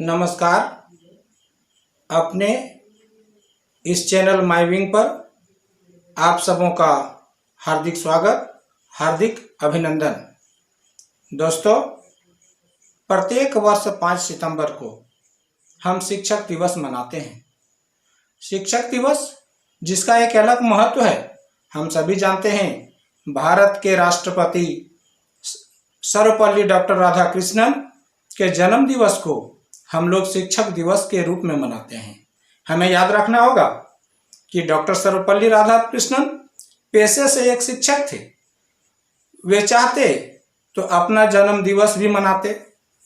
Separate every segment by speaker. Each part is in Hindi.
Speaker 1: नमस्कार। अपने इस चैनल माई विंग पर आप सबों का हार्दिक स्वागत, हार्दिक अभिनंदन। दोस्तों, प्रत्येक वर्ष 5 सितंबर को हम शिक्षक दिवस मनाते हैं। शिक्षक दिवस जिसका एक अलग महत्व है, हम सभी जानते हैं। भारत के राष्ट्रपति सर्वपल्ली डॉक्टर राधाकृष्णन के जन्म दिवस को हम लोग शिक्षक दिवस के रूप में मनाते हैं। हमें याद रखना होगा कि डॉक्टर सर्वपल्ली राधाकृष्णन पेशे से एक शिक्षक थे। वे चाहते तो अपना जन्म दिवस भी मनाते,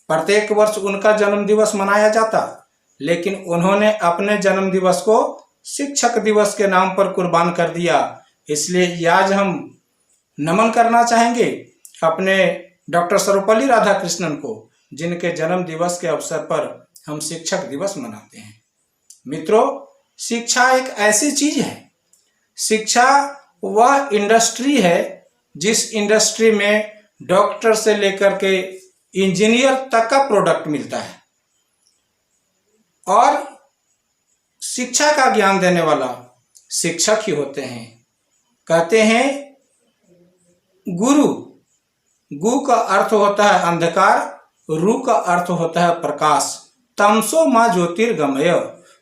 Speaker 1: प्रत्येक वर्ष उनका जन्म दिवस मनाया जाता, लेकिन उन्होंने अपने जन्म दिवस को शिक्षक दिवस के नाम पर कुर्बान कर दिया। इसलिए आज हम नमन करना चाहेंगे अपने डॉक्टर सर्वपल्ली राधाकृष्णन को, जिनके जन्म दिवस के अवसर पर हम शिक्षक दिवस मनाते हैं। मित्रों, शिक्षा एक ऐसी चीज है, शिक्षा वह इंडस्ट्री है जिस इंडस्ट्री में डॉक्टर से लेकर के इंजीनियर तक का प्रोडक्ट मिलता है। और शिक्षा का ज्ञान देने वाला शिक्षक ही होते हैं। कहते हैं गुरु, गु का अर्थ होता है अंधकार, रु का अर्थ होता है प्रकाश। तमसो मां ज्योतिर्गमय,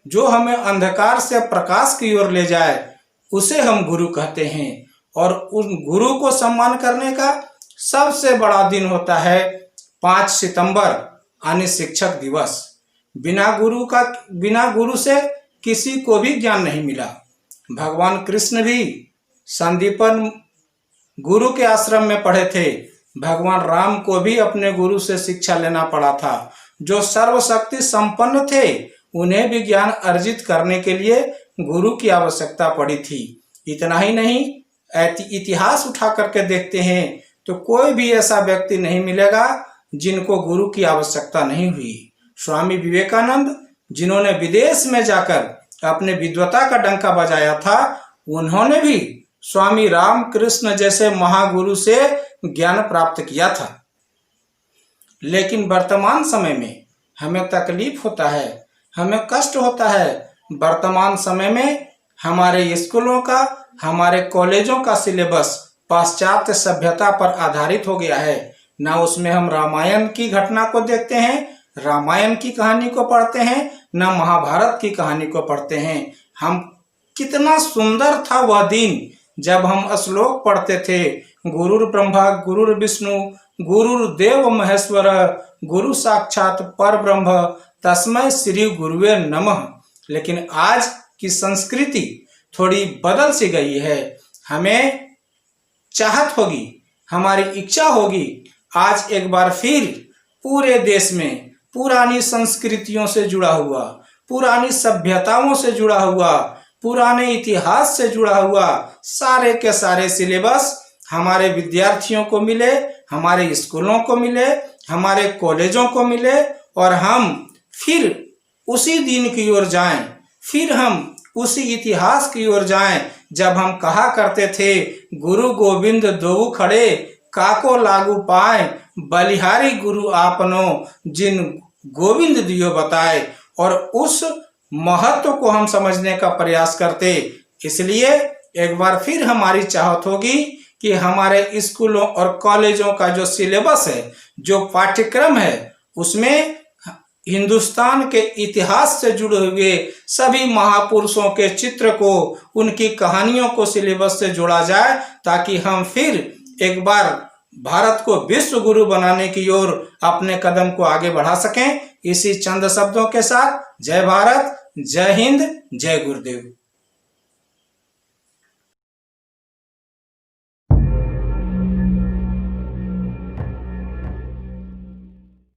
Speaker 1: जो हमें अंधकार से प्रकाश की ओर ले जाए उसे हम गुरु कहते हैं। और उन गुरु को सम्मान करने का सबसे बड़ा दिन होता है 5 सितंबर यानी शिक्षक दिवस। बिना गुरु से किसी को भी ज्ञान नहीं मिला। भगवान कृष्ण भी संदीपन गुरु के आश्रम में पढ़े थे। भगवान राम को भी अपने गुरु से शिक्षा लेना पड़ा था। जो सर्वशक्ति संपन्न थे, उन्हें भी ज्ञान अर्जित करने के लिए गुरु की आवश्यकता पड़ी थी। इतना ही नहीं, इतिहास उठा करके देखते हैं तो कोई भी ऐसा व्यक्ति नहीं मिलेगा जिनको गुरु की आवश्यकता नहीं हुई। स्वामी विवेकानंद, जिन्होंने विदेश में जाकर अपने विद्वता का डंका बजाया था, उन्होंने भी स्वामी रामकृष्ण जैसे महागुरु से ज्ञान प्राप्त किया था। लेकिन वर्तमान समय में हमें तकलीफ होता है, हमें कष्ट होता है। वर्तमान समय में हमारे स्कूलों का, हमारे कॉलेजों का सिलेबस पाश्चात्य सभ्यता पर आधारित हो गया है। ना उसमें हम रामायण की घटना को देखते हैं, रामायण की कहानी को पढ़ते हैं, ना महाभारत की कहानी को पढ़ते हैं। हम कितना सुंदर था वह दिन जब हम श्लोक पढ़ते थे, गुरुर् ब्रह्मा गुरुर् विष्णु गुरुर्देव महेश्वर गुरु साक्षात पर ब्रह्म तस्मै श्री गुरुवे नमः। लेकिन आज की संस्कृति थोड़ी बदल सी गई है। हमें चाहत होगी, हमारी इच्छा होगी, आज एक बार फिर पूरे देश में पुरानी संस्कृतियों से जुड़ा हुआ, पुरानी सभ्यताओं से जुड़ा हुआ, पुराने इतिहास से जुड़ा हुआ सारे के सारे सिलेबस हमारे विद्यार्थियों को मिले, हमारे स्कूलों को मिले, हमारे कॉलेजों को मिले, और हम फिर उसी दिन की ओर जाएं, फिर हम उसी इतिहास की ओर जाएं जब हम कहा करते थे, गुरु गोविंद दोऊ खड़े काको लागू पाए, बलिहारी गुरु आपनो जिन गोविंद दियो बताए। और उस महत्व को हम समझने का प्रयास करते। इसलिए एक बार फिर हमारी चाहत होगी कि हमारे स्कूलों और कॉलेजों का जो सिलेबस है, जो पाठ्यक्रम है, उसमें हिंदुस्तान के इतिहास से जुड़े हुए सभी महापुरुषों के चित्र को, उनकी कहानियों को सिलेबस से जोड़ा जाए, ताकि हम फिर एक बार भारत को विश्व गुरु बनाने की ओर अपने कदम को आगे बढ़ा सकें। इसी चंद शब्दों के साथ जय भारत, जय हिंद, जय गुरुदेव।